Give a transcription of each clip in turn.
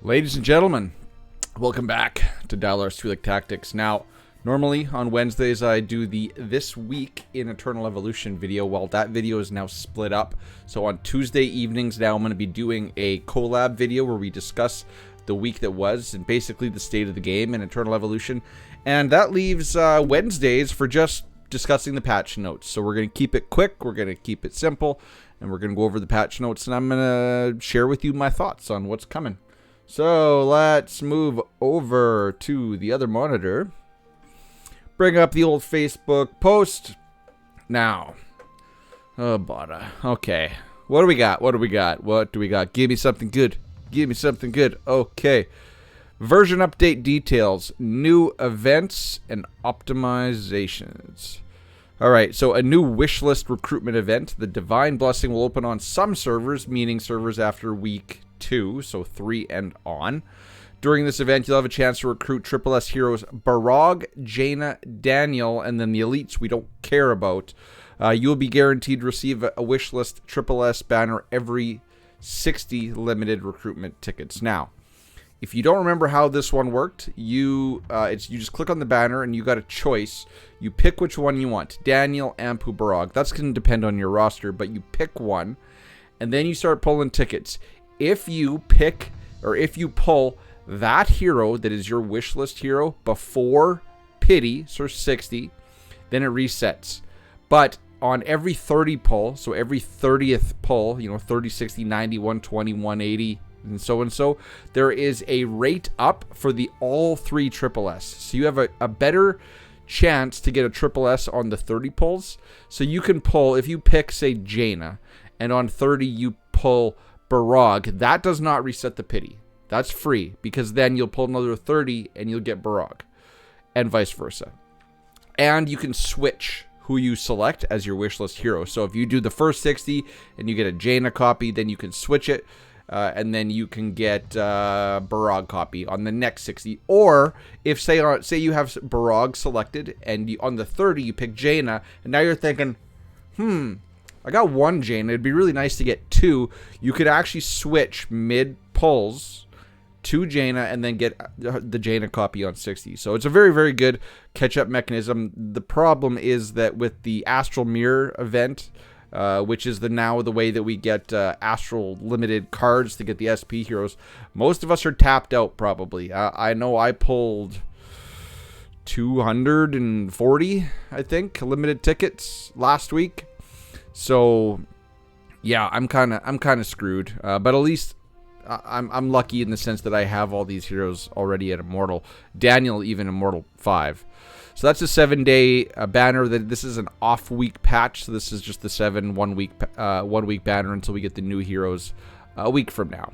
Ladies and gentlemen, welcome back to Dallar's 2-Leg Tactics. Now, normally on Wednesdays I do the This Week in Eternal Evolution video. Well, that video is now split up. So on Tuesday evenings now I'm going to be doing a collab video where we discuss the week that was and basically the state of the game in Eternal Evolution. And that leaves Wednesdays for just discussing the patch notes. So we're going to keep it quick, we're going to keep it simple, and we're going to go over the patch notes, and I'm going to share with you my thoughts on what's coming. So let's move over to the other monitor. Bring up the old Facebook post. Now. Oh, bada. Okay. What do we got? What do we got? What do we got? Give me something good. Give me something good. Okay. Version update details. New events and optimizations. Alright, so a new wishlist recruitment event. The Divine Blessing will open on some servers, meaning servers after week 2, so 3 and on. During this event, you'll have a chance to recruit Triple S heroes Barog, Jaina, Daniel, and then the elites we don't care about. You'll be guaranteed to receive a wishlist Triple S banner every 60 limited recruitment tickets. Now, if you don't remember how this one worked, you just click on the banner and you got a choice. You pick which one you want, Daniel, Ampu, Barog. That's going to depend on your roster, but you pick one, and then you start pulling tickets. If you pick, or if you pull that hero that is your wish list hero before pity, so 60, then it resets. But on every 30 pull, so every 30th pull, 30, 60, 90, 120, 180, and so, there is a rate up for the all 3 Triple S. So you have a better chance to get a Triple S on the 30 pulls. So you can pull, if you pick, say, Jaina, and on 30 you pull Barog, that does not reset the pity. That's free, because then you'll pull another 30 and you'll get Barog, and vice versa. And you can switch who you select as your wishlist hero. So if you do the first 60 and you get a Jaina copy, then you can switch it, and then you can get Barog copy on the next 60. Or if say you have Barog selected and on the 30 you pick Jaina, and now you're thinking, I got one Jaina, it'd be really nice to get 2. You could actually switch mid pulls to Jaina and then get the Jaina copy on 60. So it's a very, very good catch-up mechanism. The problem is that with the Astral Mirror event, which is now the way that we get Astral limited cards to get the SP heroes, most of us are tapped out probably. I know I pulled 240, I think, limited tickets last week. So, yeah, I'm kind of screwed. But at least I'm lucky in the sense that I have all these heroes already at Immortal. Daniel even Immortal 5. So that's a 7-day banner. This is an off-week patch. So this is just the 7 one-week banner until we get the new heroes a week from now.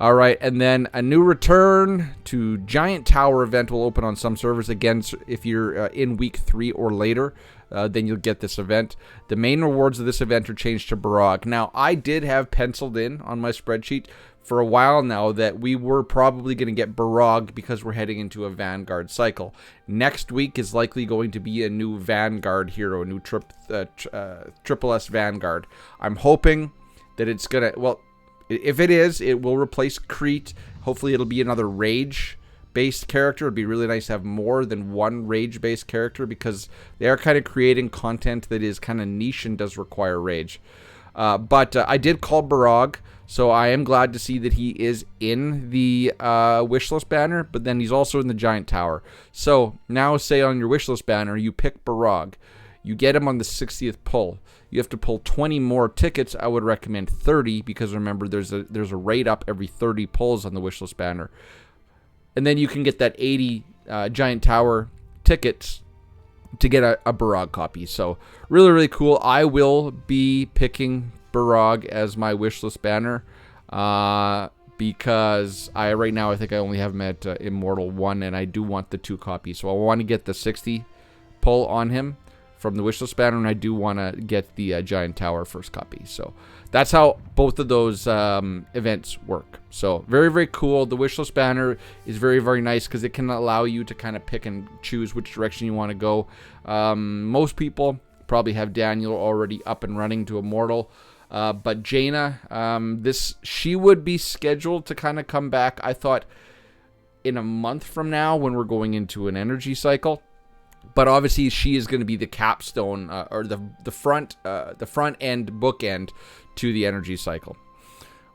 All right, and then a new return to Giant Tower event will open on some servers. Again, if you're in week 3 or later, then you'll get this event. The main rewards of this event are changed to Barog. Now, I did have penciled in on my spreadsheet for a while now that we were probably going to get Barog because we're heading into a Vanguard cycle. Next week is likely going to be a new Vanguard hero, a new Triple S Vanguard. I'm hoping that it's going to, well, if it is, it will replace Crete. Hopefully it'll be another Rage-based character. It'd be really nice to have more than one Rage-based character because they are kind of creating content that is kind of niche and does require Rage. But I did call Barog, so I am glad to see that he is in the wishlist banner, but then he's also in the Giant Tower. So now say on your wishlist banner, you pick Barog. You get him on the 60th pull. You have to pull 20 more tickets. I would recommend 30 because remember there's a rate up every 30 pulls on the wishlist banner. And then you can get that 80 Giant Tower tickets to get a Barog copy. So really, really cool. I will be picking Barog as my wishlist banner because right now I think I only have him at Immortal 1 and I do want the 2 copies. So I want to get the 60 pull on him from the wishlist banner, and I do want to get the Giant Tower first copy. So that's how both of those events work. So very, very cool. The wishlist banner is very, very nice because it can allow you to kind of pick and choose which direction you want to go. Most people probably have Daniel already up and running to Immortal. But Jaina, she would be scheduled to kind of come back, I thought, in a month from now when we're going into an energy cycle. But obviously, she is going to be the capstone or the front end bookend to the energy cycle,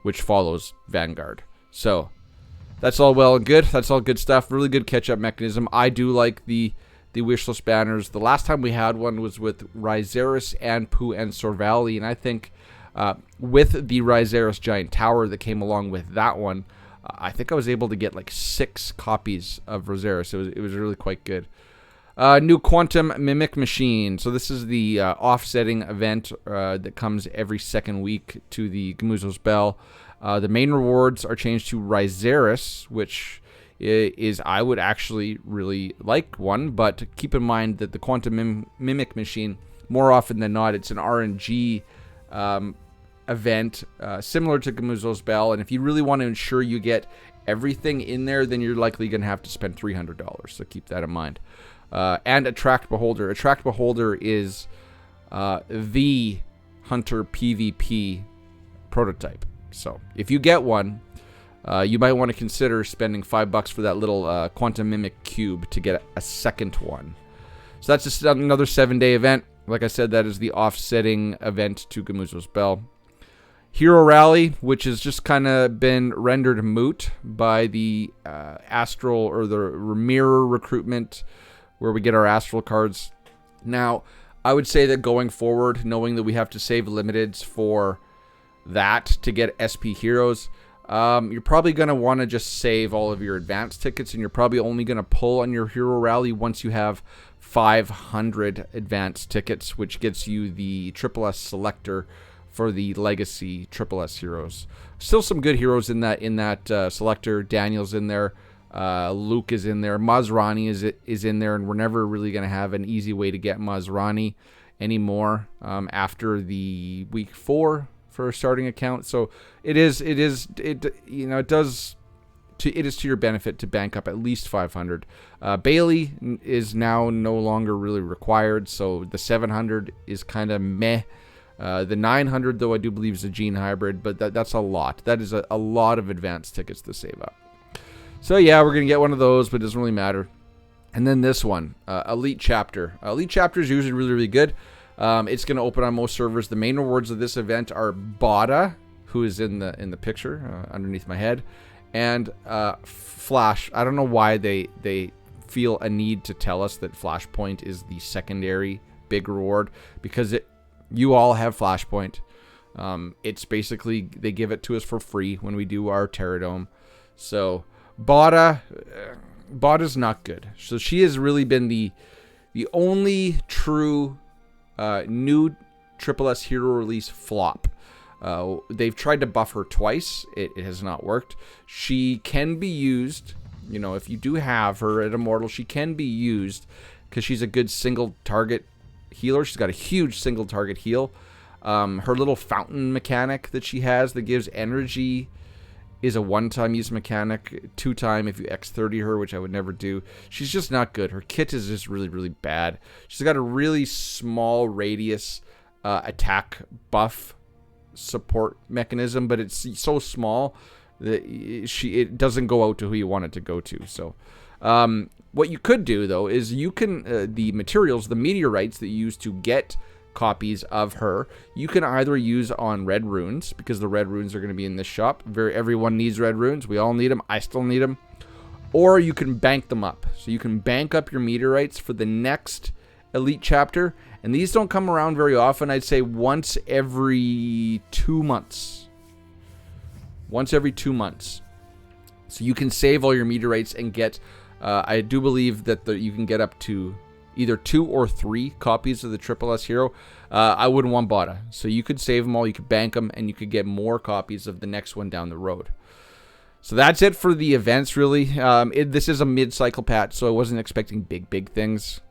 which follows Vanguard. So that's all well and good. That's all good stuff. Really good catch-up mechanism. I do like the wishlist banners. The last time we had one was with Ryzeris, Anpu, and Sorvali, and I think with the Ryzeris Giant Tower that came along with that one, I think I was able to get like 6 copies of Ryzeris. It was really quite good. New Quantum Mimic Machine. So this is the offsetting event that comes every second week to the Gamuzzo's Bell. The main rewards are changed to Ryzeris, which is I would actually really like one, but keep in mind that the Quantum Mimic Machine, more often than not, it's an RNG event similar to Gamuzzo's Bell, and if you really want to ensure you get everything in there, then you're likely going to have to spend $300, so keep that in mind. And Attract Beholder. Attract Beholder is the Hunter PvP prototype. So if you get one, you might want to consider spending $5 for that little Quantum Mimic Cube to get a second one. So that's just another 7-day event. Like I said, that is the offsetting event to Gamuzzo's Bell. Hero Rally, which has just kind of been rendered moot by the Astral or the Mirror recruitment, where we get our Astral cards. Now, I would say that going forward, knowing that we have to save limiteds for that to get SP heroes, you're probably going to want to just save all of your advanced tickets, and you're probably only going to pull on your Hero Rally once you have 500 advanced tickets, which gets you the Triple S selector for the Legacy Triple S heroes. Still some good heroes in that selector. Daniel's in there. Luke is in there. Mazrani is in there, and we're never really going to have an easy way to get Mazrani anymore after the week 4 for a starting account. So it is to your benefit to bank up at least 500. Bailey is now no longer really required, so the 700 is kind of meh. The 900, though, I do believe is a Gene Hybrid, but that's a lot. That is a lot of advanced tickets to save up. So yeah, we're going to get one of those, but it doesn't really matter. And then this one, Elite Chapter. Elite Chapter is usually really, really good. It's going to open on most servers. The main rewards of this event are Bada, who is in the picture underneath my head, and Flash. I don't know why they feel a need to tell us that Flashpoint is the secondary big reward, because you all have Flashpoint. It's basically, they give it to us for free when we do our Terradome. So Bada's not good. So she has really been the only true new Triple S hero release flop. They've tried to buff her twice. It has not worked. She can be used, if you do have her at Immortal, she can be used because she's a good single target healer. She's got a huge single target heal. Her little fountain mechanic that she has that gives energy is a one-time use mechanic, 2-time if you X30 her, which I would never do. She's just not good. Her kit is just really, really bad. She's got a really small radius attack buff support mechanism, but it's so small that it doesn't go out to who you want it to go to. So what you could do, though, is you can, the materials, the meteorites that you use to get copies of her, you can either use on red runes, because the red runes are going to be in this shop. Everyone needs red runes. We all need them. I still need them. Or you can bank them up. So you can bank up your meteorites for the next Elite Chapter, and these don't come around very often. I'd say once every 2 months. Once every 2 months. So you can save all your meteorites and get, I do believe that you can get up to either 2 or 3 copies of the Triple S hero. I wouldn't want Bada. So you could save them all, you could bank them, and you could get more copies of the next one down the road. So that's it for the events, really. This is a mid-cycle patch, so I wasn't expecting big things.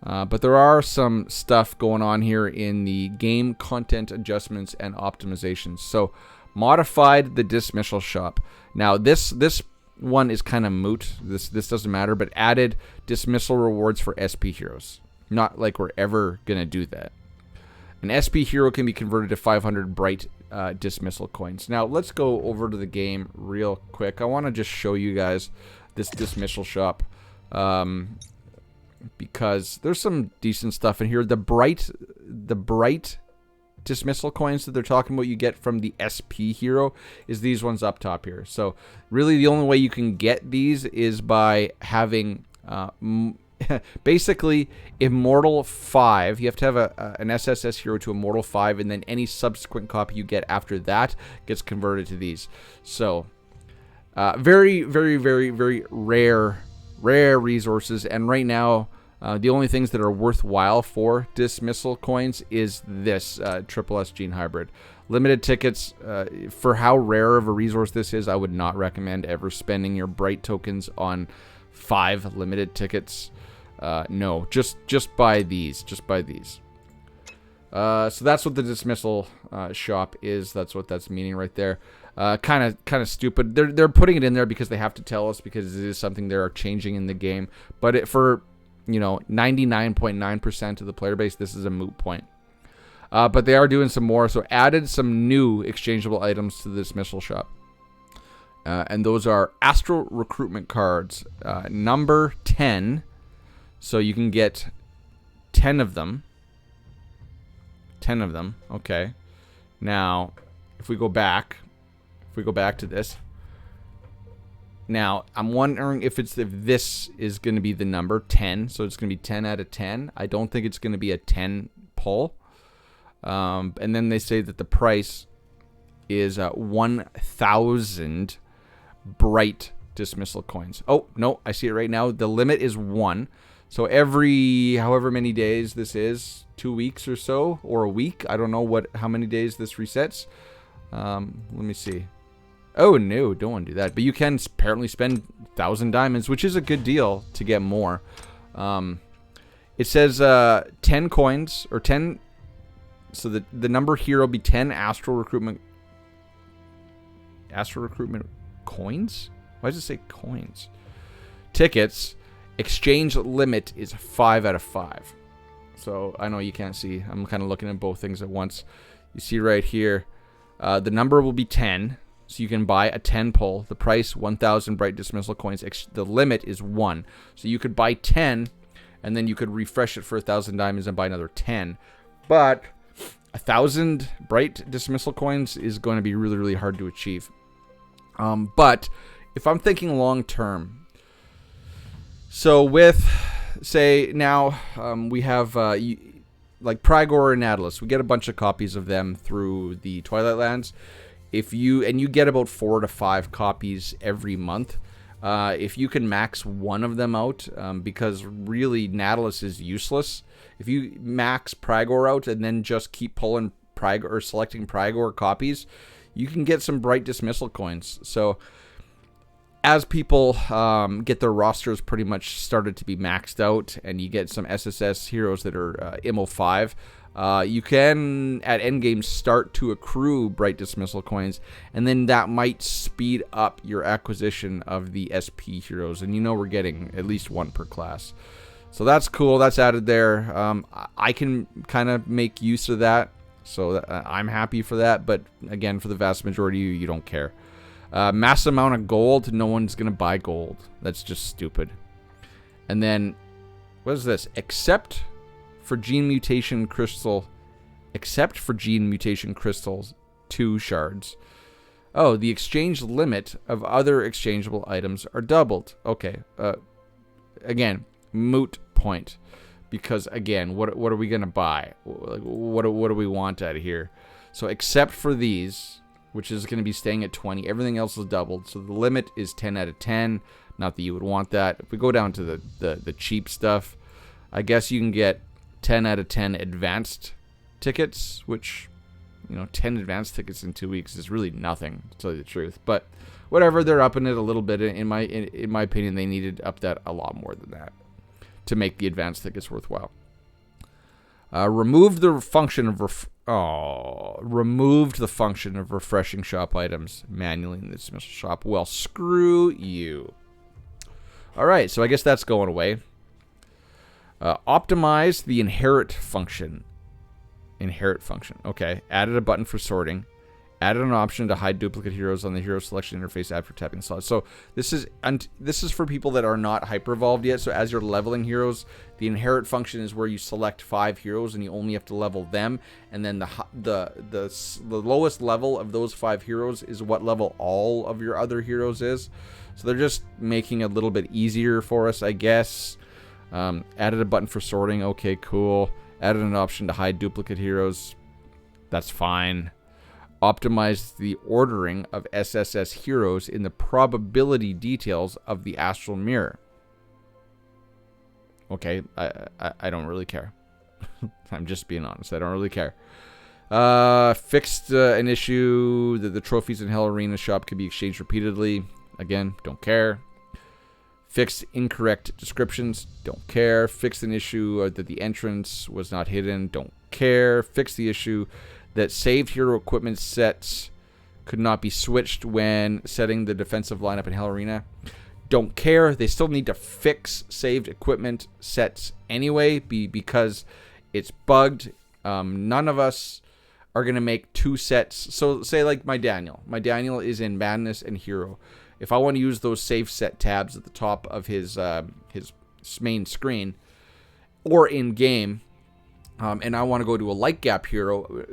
But there are some stuff going on here in the game content adjustments and optimizations. So modified the dismissal shop. Now this one is kind of moot. This doesn't matter, but added dismissal rewards for SP heroes. Not like we're ever gonna do that. An SP hero can be converted to 500 bright dismissal coins. Now, let's go over to the game real quick. I want to just show you guys this dismissal shop. Because there's some decent stuff in here. The bright dismissal coins that they're talking about you get from the SP hero is these ones up top here. So really the only way you can get these is by having basically Immortal 5. You have to have an SSS hero to Immortal 5, and then any subsequent copy you get after that gets converted to these. So very, very, very, very rare resources, and right now the only things that are worthwhile for dismissal coins is this Triple S Gene Hybrid. Limited tickets, for how rare of a resource this is, I would not recommend ever spending your bright tokens on 5 limited tickets. No, just buy these. Just buy these. So that's what the dismissal shop is. That's what that's meaning right there. Kind of stupid. They're putting it in there because they have to tell us, because it is something they are changing in the game. But for 99.9% of the player base, this is a moot point. But they are doing some more. So added some new exchangeable items to the dismissal shop. And those are Astral Recruitment cards, number 10. So you can get 10 of them. 10 of them. Okay. Now, if we go back to this. Now, I'm wondering if this is going to be the number 10. So it's going to be 10 out of 10. I don't think it's going to be a 10 pull. And then they say that the price is 1,000 bright dismissal coins. Oh, no, I see it right now. The limit is 1. So every however many days this is, 2 weeks or so, or a week. I don't know how many days this resets. Let me see. Oh, no, don't want to do that. But you can apparently spend 1,000 diamonds, which is a good deal to get more. It says 10 coins, or 10... So the number here will be 10 Astral Recruitment coins? Why does it say coins? Tickets. Exchange limit is 5 out of 5. So I know you can't see. I'm kind of looking at both things at once. You see right here, the number will be 10. So you can buy a 10 pull. The price, 1,000 bright dismissal coins. The limit is 1. So you could buy 10, and then you could refresh it for 1,000 diamonds and buy another 10. But 1,000 bright dismissal coins is going to be really, really hard to achieve. But if I'm thinking long term, so with, say, now we have like Prygor and Atlas. We get a bunch of copies of them through the Twilight Lands. You get about 4 to 5 copies every month. If you can max one of them out, because really Nautilus is useless. If you max Prygor out and then just keep pulling Prygor or selecting Prygor copies, you can get some bright dismissal coins. So as people get their rosters pretty much started to be maxed out, and you get some SSS heroes that are IMO 5, you can, at endgame, start to accrue bright dismissal coins, and then that might speed up your acquisition of the SP heroes. And we're getting at least 1 per class. So that's cool. That's added there. I can kind of make use of that. So I'm happy for that. But again, for the vast majority, you don't care. Mass amount of gold. No one's going to buy gold. That's just stupid. And then, what is this? Except for gene mutation crystals 2 shards. Oh, the exchange limit of other exchangeable items are doubled. Okay. Again, moot point. Because, again, what are we going to buy? What do we want out of here? So, except for these, which is going to be staying at 20, everything else is doubled. So, the limit is 10 out of 10. Not that you would want that. If we go down to the cheap stuff, I guess you can get 10 out of 10 advanced tickets, which, 10 advanced tickets in 2 weeks is really nothing, to tell you the truth. But whatever, they're upping it a little bit. In my opinion, they needed to up that a lot more than that to make the advanced tickets worthwhile. Removed the function of refreshing shop items manually in the dismissal shop. Well, screw you. All right, so I guess that's going away. Optimize the inherit function. Inherit function. Okay. Added a button for sorting. Added an option to hide duplicate heroes on the hero selection interface after tapping the slot. So this is for people that are not hyper evolved yet. So as you're leveling heroes, the inherit function is where you select 5 heroes and you only have to level them. And then the lowest level of those 5 heroes is what level all of your other heroes is. So they're just making it a little bit easier for us, I guess. Added a button for sorting. Okay, cool. Added an option to hide duplicate heroes. That's fine. Optimize the ordering of SSS heroes in the probability details of the astral mirror. Okay, I don't really care. I'm just being honest. I don't really care. Fixed an issue that the trophies in Hell Arena shop could be exchanged repeatedly. Again, don't care. Fixed incorrect descriptions. Don't care. Fixed an issue that the entrance was not hidden. Don't care. Fixed the issue that saved hero equipment sets could not be switched when setting the defensive lineup in Hell Arena. Don't care. They still need to fix saved equipment sets anyway because it's bugged. None of us are going to make 2 sets. So say like my Daniel. My Daniel is in Madness and Hero. If I want to use those save set tabs at the top of his main screen or in game, and I want to go to a light gap hero,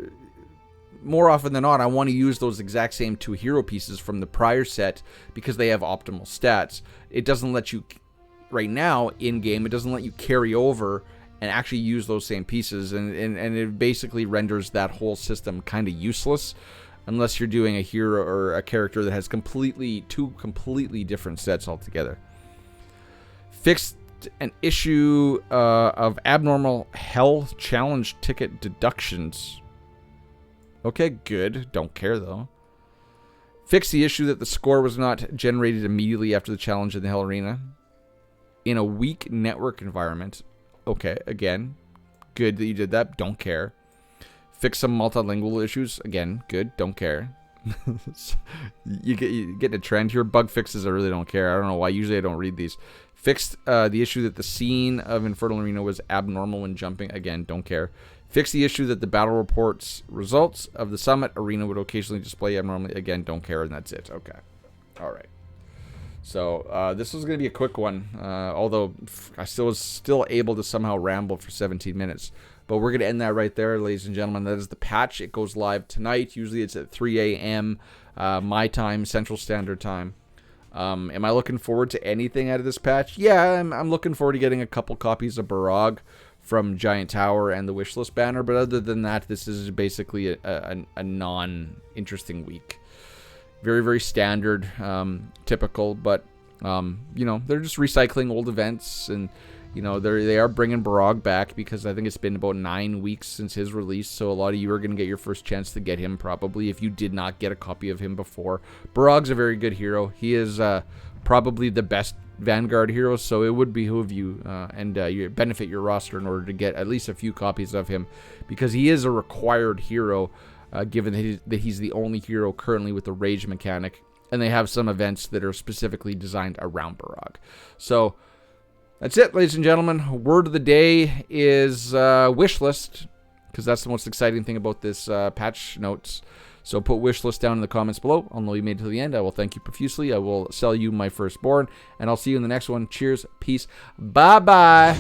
more often than not, I want to use those exact same 2 hero pieces from the prior set because they have optimal stats. It doesn't let you, right now, in-game, it doesn't let you carry over and actually use those same pieces. And it basically renders that whole system kind of useless unless you're doing a hero or a character that has 2 completely different sets altogether. Fixed an issue of abnormal Hell Challenge ticket deductions. Okay, good. Don't care, though. Fix the issue that the score was not generated immediately after the challenge in the Hell Arena. In a weak network environment. Okay, again. Good that you did that. Don't care. Fix some multilingual issues. Again, good. Don't care. you get a trend here. Bug fixes, I really don't care. I don't know why. Usually I don't read these. Fixed the issue that the scene of Infernal Arena was abnormal when jumping. Again, don't care. Fix the issue that the battle reports results of the summit arena would occasionally display abnormally. Again, don't care, and that's it. Okay. All right. So this was going to be a quick one, although I was still able to somehow ramble for 17 minutes. But we're going to end that right there, ladies and gentlemen. That is the patch. It goes live tonight. Usually it's at 3 a.m. My time, Central Standard Time. Am I looking forward to anything out of this patch? Yeah, I'm looking forward to getting a couple copies of Barag from Giant Tower and the Wishlist Banner, but other than that, this is basically a non-interesting week. Very, very standard, typical, but, you know, they're just recycling old events, and, you know, they are bringing Barag back because I think it's been about 9 weeks since his release, so a lot of you are going to get your first chance to get him, probably, if you did not get a copy of him before. Barag's a very good hero. He is probably the best Vanguard heroes, so it would behoove you and you benefit your roster in order to get at least a few copies of him, because he is a required hero, given that he's the only hero currently with the rage mechanic, and they have some events that are specifically designed around Barag. So that's it, ladies and gentlemen. Word of the day is wishlist, because that's the most exciting thing about this patch notes. So put wishlist down in the comments below. I'll know you made it to the end. I will thank you profusely. I will sell you my firstborn, and I'll see you in the next one. Cheers, peace, bye-bye.